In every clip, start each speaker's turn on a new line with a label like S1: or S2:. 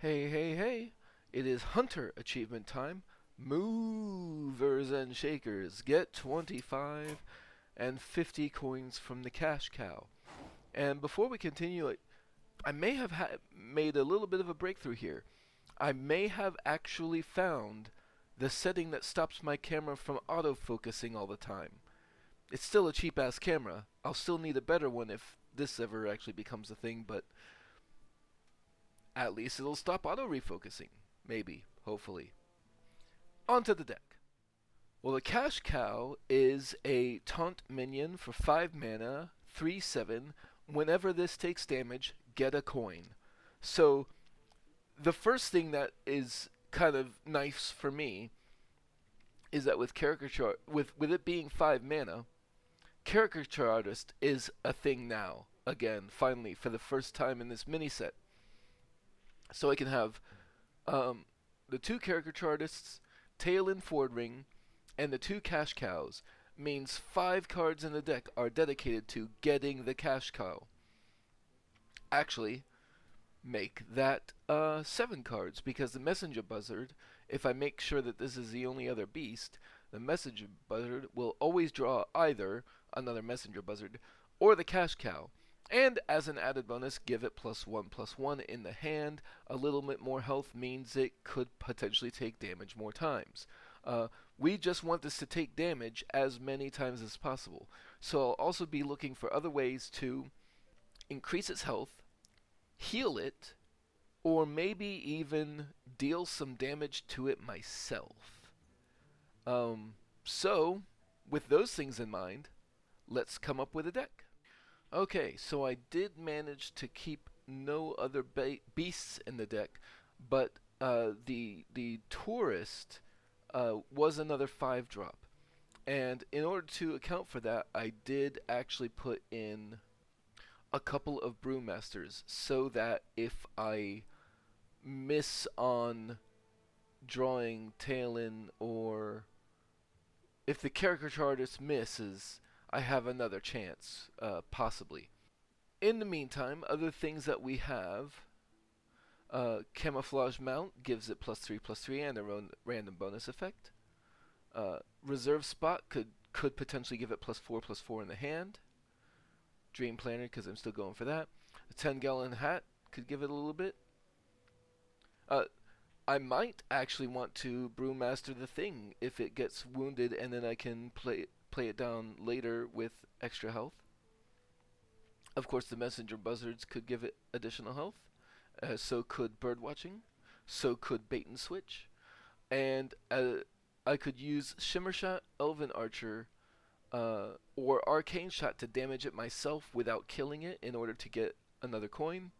S1: Hey, hey, hey! It is Hunter achievement time. Movers and Shakers. Get 25 and 50 coins from the cash cow. And before we continue, I may have made a little bit of a breakthrough here. I may have actually found the setting that stops my camera from autofocusing all the time. It's still a cheap-ass camera. I'll still need a better one if this ever actually becomes a thing, but at least it'll stop auto-refocusing. Maybe. Hopefully. Onto the deck. Well, the Cash Cow is a taunt minion for 5 mana, 3/7. Whenever this takes damage, get a coin. So, the first thing that is kind of nice for me is that with Caricature, with it being 5 mana, Caricature Artist is a thing now. Again, finally, for the first time in this mini set. So I can have the 2 Caricature Artists, Taelan Fordring, and the 2 Cash Cows. Means 5 cards in the deck are dedicated to getting the Cash Cow. Actually, make that 7 cards, because the Messenger Buzzard, if I make sure that this is the only other beast, the Messenger Buzzard will always draw either another Messenger Buzzard or the Cash Cow. And as an added bonus, give it +1/+1 in the hand. A little bit more health means it could potentially take damage more times. We just want this to take damage as many times as possible. So I'll also be looking for other ways to increase its health, heal it, or maybe even deal some damage to it myself. So, with those things in mind, let's come up with a deck. Okay, so I did manage to keep no other beasts in the deck, but the tourist was another 5-drop. And in order to account for that, I did actually put in a couple of Brewmasters, so that if I miss on drawing Taelan, or if the Caricature Artist misses, I have another chance, possibly. In the meantime, other things that we have, Camouflage Mount gives it +3/+3 and a random bonus effect. Reserve Spot could potentially give it +4/+4 in the hand. Dreamplanner, because I'm still going for that. A 10-gallon hat could give it a little bit. I might actually want to Brewmaster the thing if it gets wounded, and then I can play it down later with extra health. Of course, the Messenger Buzzards could give it additional health. So could Birdwatching. So could Bait and Switch. And I could use Shimmer Shot, Elven Archer, or Arcane Shot to damage it myself without killing it in order to get another coin.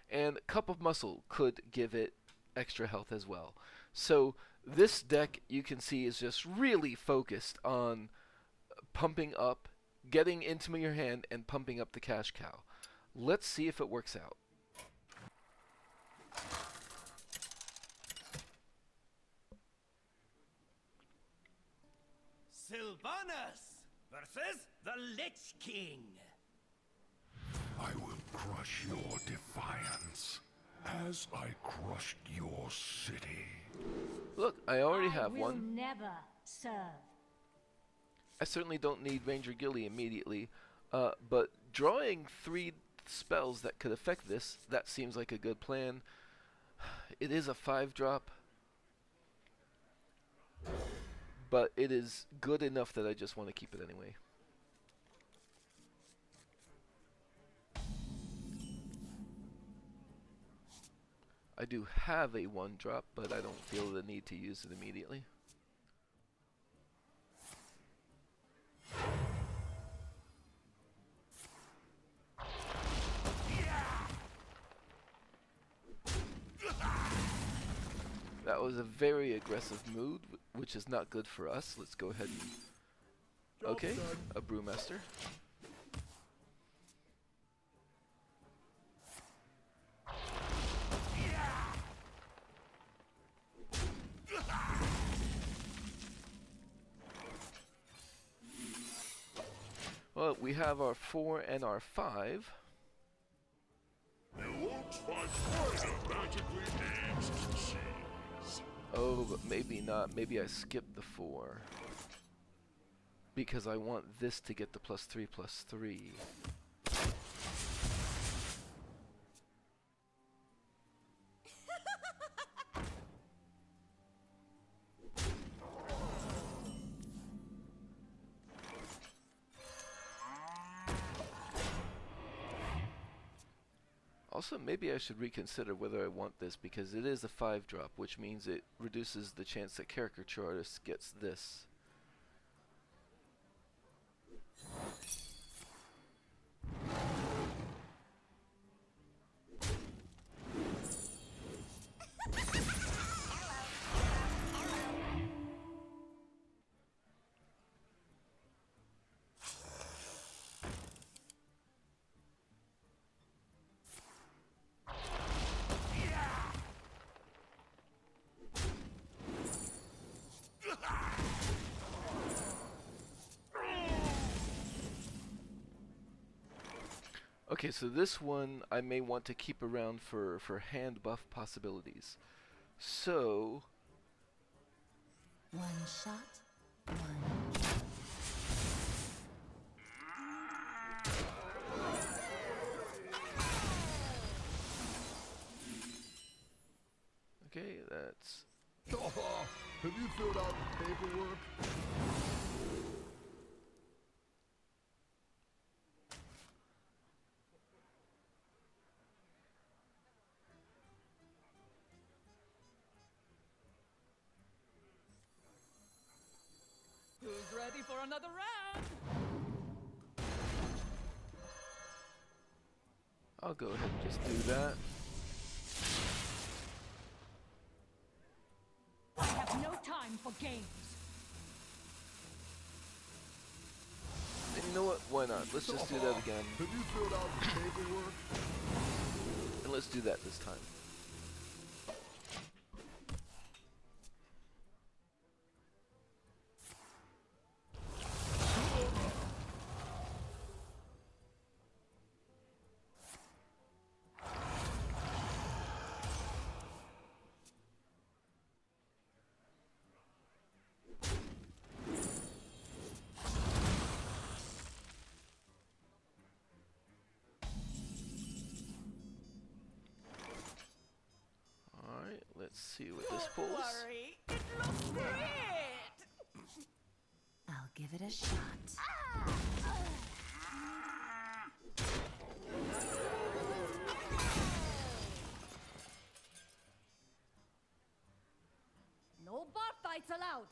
S1: And Cup of Muscle could give it extra health as well. So this deck, you can see, is just really focused on pumping up, getting into your hand, and pumping up the Cash Cow. Let's see if it works out.
S2: Sylvanas versus the Lich King.
S3: I will crush your defiance as I crushed your city.
S1: Look, I already have
S4: I will
S1: one.
S4: never serve.
S1: I certainly don't need Ranger Gilly immediately, but drawing 3 spells that could affect this, that seems like a good plan. It is a 5-drop, but it is good enough that I just want to keep it anyway. I do have a 1-drop, but I don't feel the need to use it immediately. That was a very aggressive move, which is not good for us. Let's go ahead and... Okay, a Brewmaster. Well, we have our 4 and our 5.
S3: You won't My poison magically aims to seize.
S1: Oh, but maybe not. Maybe I skip the 4. Because I want this to get the +3/+3. Also, maybe I should reconsider whether I want this, because it is a 5-drop, which means it reduces the chance that Caricature Artist gets this. Okay, so this one I may want to keep around for hand buff possibilities. So...
S4: One shot, one.
S1: Okay, that's...
S3: Have you filled out the paperwork?
S5: Who's ready for another round?
S1: I'll go ahead and just do that.
S5: I have no time for games.
S1: And you know what? Why not? Let's just do that again.
S3: Have you filled out the paperwork?
S1: And let's do that this time. Let's see what this pulls.
S5: Don't worry, it looks great.
S4: I'll give it a shot.
S5: No bar fights allowed.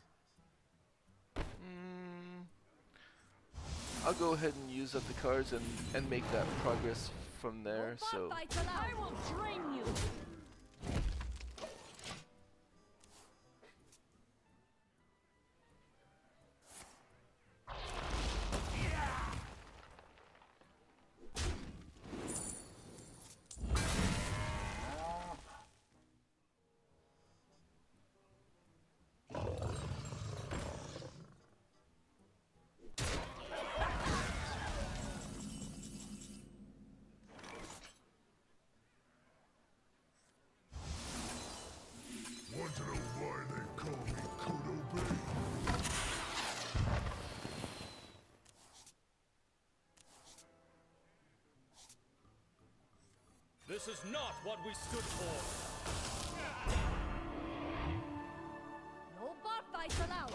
S1: I'll go ahead and use up the cards and make that progress from there.
S5: No bar fights allowed. I will drain you.
S3: Want to know why they call me Kodobane?
S2: This is not what we stood for.
S5: No bar fights allowed.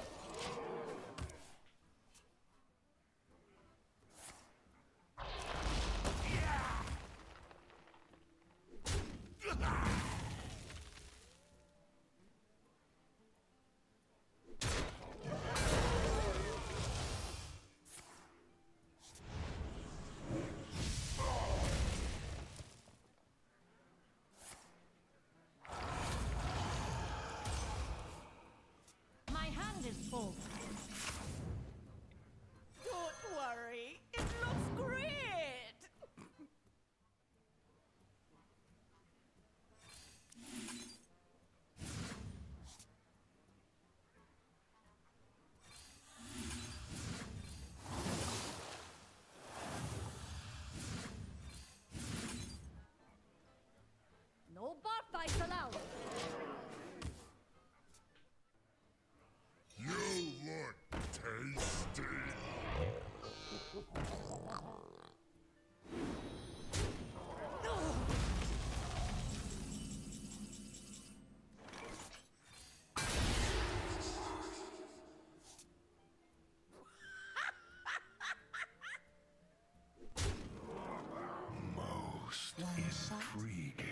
S3: Most
S4: One shot.
S3: intriguing.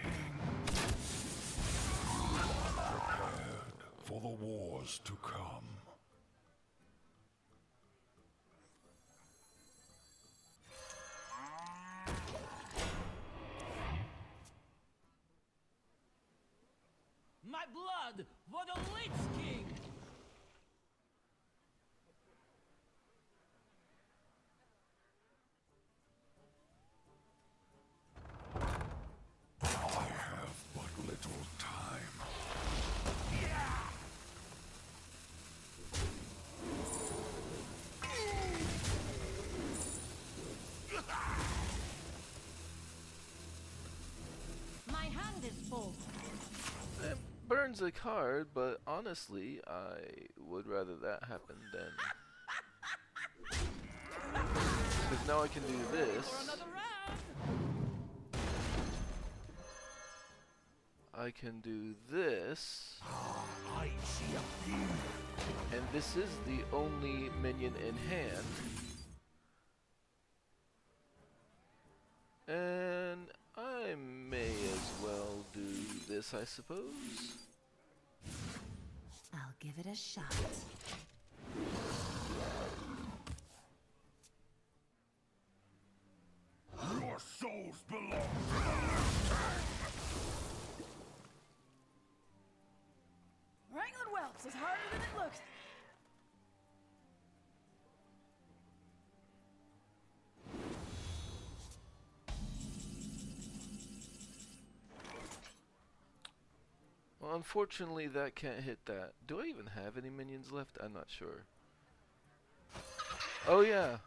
S3: Prepared for the wars to come.
S2: My blood for the Lich King!
S3: I have but little time.
S5: My hand is full.
S1: It burns a card, but honestly, I would rather that happen than. Because now I can do this.
S2: For another round!
S1: I can do this.
S3: I see a few.
S1: And this is the only minion in hand. And I may as well do this, I suppose.
S4: I'll give it a shot.
S3: Your souls belong to the left hand.
S5: Wrangling whelps is harder than it looks.
S1: Well, unfortunately, that can't hit that. Do I even have any minions left? I'm not sure. Oh, yeah.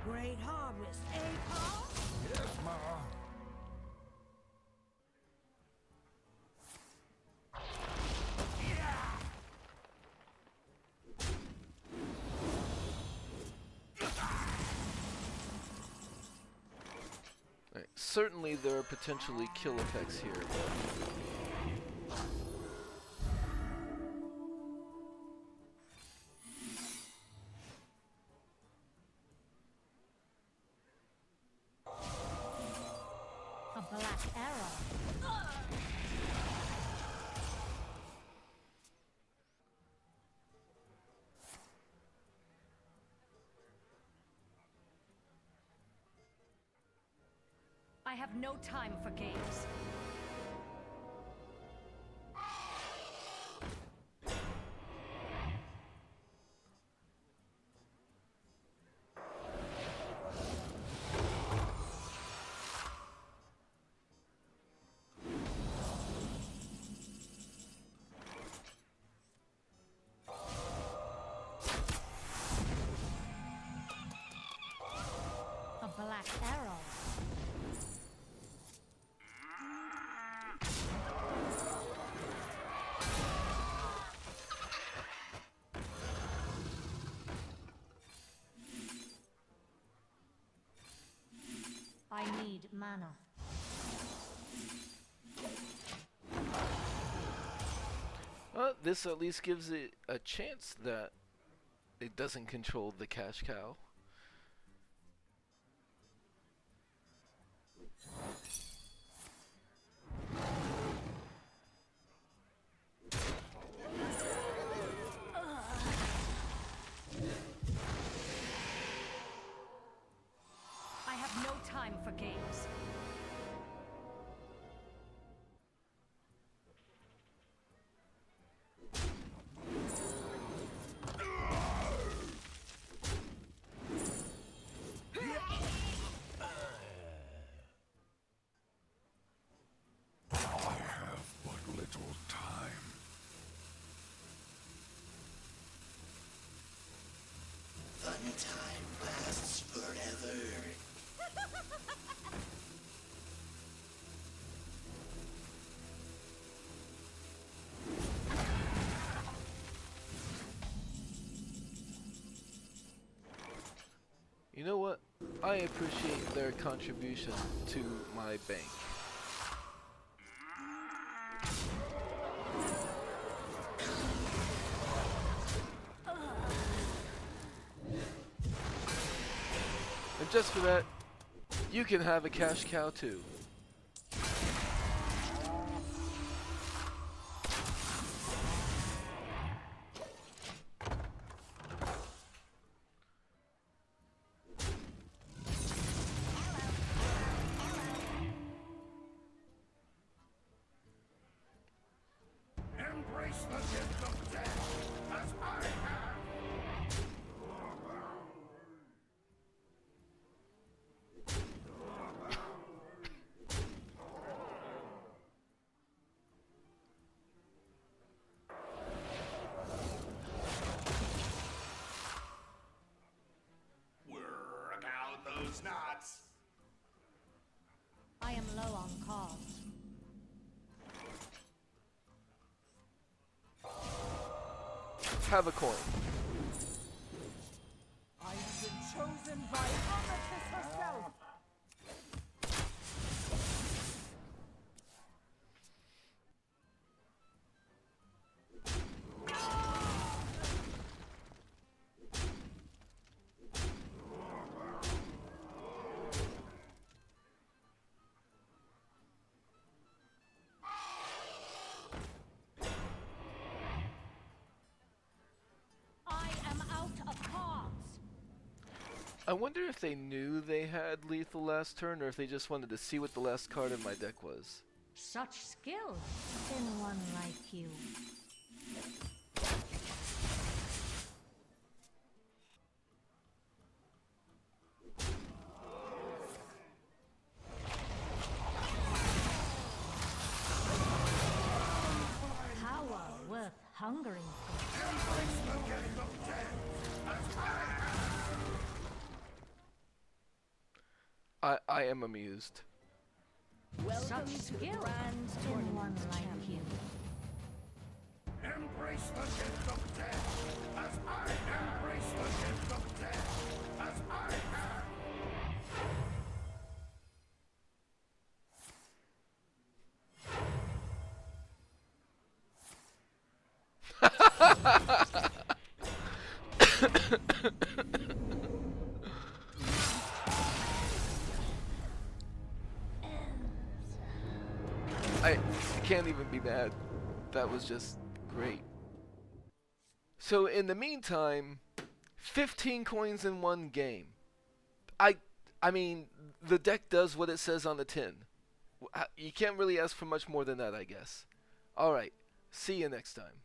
S5: Great harvest, eh, Paul?
S3: Yes, Ma.
S1: Right. Certainly, there are potentially kill effects here.
S5: A black arrow. I have no time for games. A black arrow. I need mana.
S1: Well, this at least gives it a chance that it doesn't control the cash cow.
S5: I have no time for games.
S3: I have but little time.
S6: Fun time lasts forever.
S1: You know what? I appreciate their contribution to my bank. And just for that, you can have a cash cow too.
S3: Embrace the gift of death, as I have. Work out those knots.
S5: I am low on cards.
S1: Have a coin.
S2: I've been chosen by Amatis herself.
S5: I am out of cards.
S1: I wonder if they knew they had lethal last turn, or if they just wanted to see what the last card in my deck was.
S5: Such skill in one like you. Power worth hungering for.
S1: I am amused.
S5: Such skill in one like you.
S3: Embrace the gift of death, as I embrace the gift of death, as I have.
S1: I can't even be mad. That was just great. So in the meantime, 15 coins in one game. I mean, the deck does what it says on the tin. You can't really ask for much more than that, I guess. Alright, see you next time.